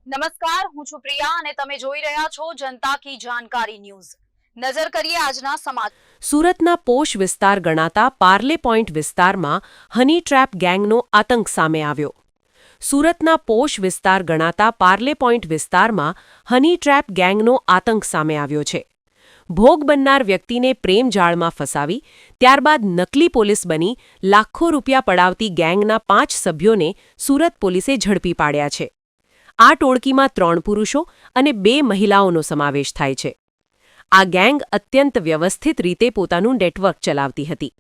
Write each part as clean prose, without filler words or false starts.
નમસ્કાર, હું છું પ્રિયા અને તમે જોઈ રહ્યા છો જનતા કી જાણકારી ન્યૂઝ। નજર કરીએ આજના સમાચાર। સુરતના પોશ વિસ્તાર ગણાતા પાર્લે પોઈન્ટ વિસ્તારમાં હની ટ્રેપ ગેંગનો આતંક સામે આવ્યો। સુરતના પોશ વિસ્તાર ગણાતા પાર્લે પોઈન્ટ વિસ્તારમાં હની ટ્રેપ ગેંગનો આતંક સામે આવ્યો છે। ભોગ બનનાર વ્યક્તિને પ્રેમ જાળમાં ફસાવી ત્યારબાદ નકલી પોલીસ બની લાખો રૂપિયા પડાવતી ગેંગના 5 સભ્યોને સુરત પોલીસે ઝડપી પાડ્યા છે। આ ટોળકીમાં 3 પુરુષો અને 2 મહિલાઓનો સમાવેશ થાય છે। આ ગેંગ અત્યંત વ્યવસ્થિત રીતે પોતાનું નેટવર્ક ચલાવતી હતી।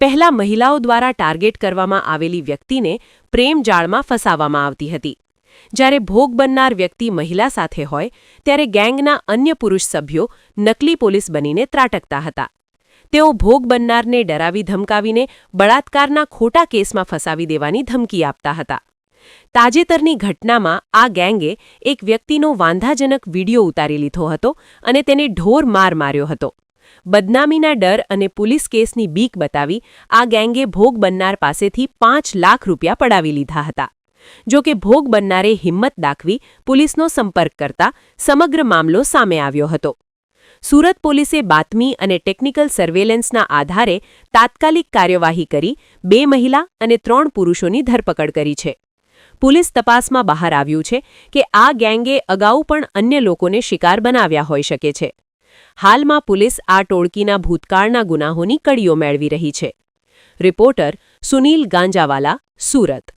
પહેલા મહિલાઓ દ્વારા ટાર્ગેટ કરવામાં આવેલી વ્યક્તિને પ્રેમ જાળમાં ફસાવવામાં આવતી હતી। જ્યારે ભોગ બનનાર વ્યક્તિ મહિલા સાથે હોય ત્યારે ગેંગના અન્ય પુરુષ સભ્યો નકલી પોલીસ બનીને ત્રાટકતા હતા। તેઓ ભોગ બનનારને ડરાવી ધમકાવીને બળાત્કારના ખોટા કેસમાં ફસાવી દેવાની ધમકી આપતા હતા। તાજેતરની ઘટનામાં આ ગેંગે એક વ્યક્તિનો વાંધાજનક વિડિયો ઉતારી લીધો હતો અને તેને ઢોર માર માર્યો હતો। બદનામીના ડર અને પોલીસ કેસની બીક બતાવી આ ગેંગે ભોગ બનનાર પાસેથી 5 લાખ રૂપિયા પડાવી લીધા હતા। જો કે ભોગ બનનારે હિંમત દાખવી પોલીસનો સંપર્ક કરતા સમગ્ર મામલો સામે આવ્યો હતો। સુરત પોલીસે બાતમી અને ટેકનિકલ સર્વેલન્સના આધારે તાત્કાલિક કાર્યવાહી કરી 2 મહિલા અને 3 પુરુષોની ધરપકડ કરી છે। પોલીસ તપાસમાં બહાર આવ્યું છે કે આ ગેંગે અગાઉ પણ અન્ય લોકોને શિકાર બનાવ્યા હોઈ શકે છે। હાલમાં પોલીસ આ ટોળકીના ભૂતકાળના ગુનાહોની કડીઓ મેળવી રહી છે। રિપોર્ટર સુનિલ ગાંજાવાલા, સુરત।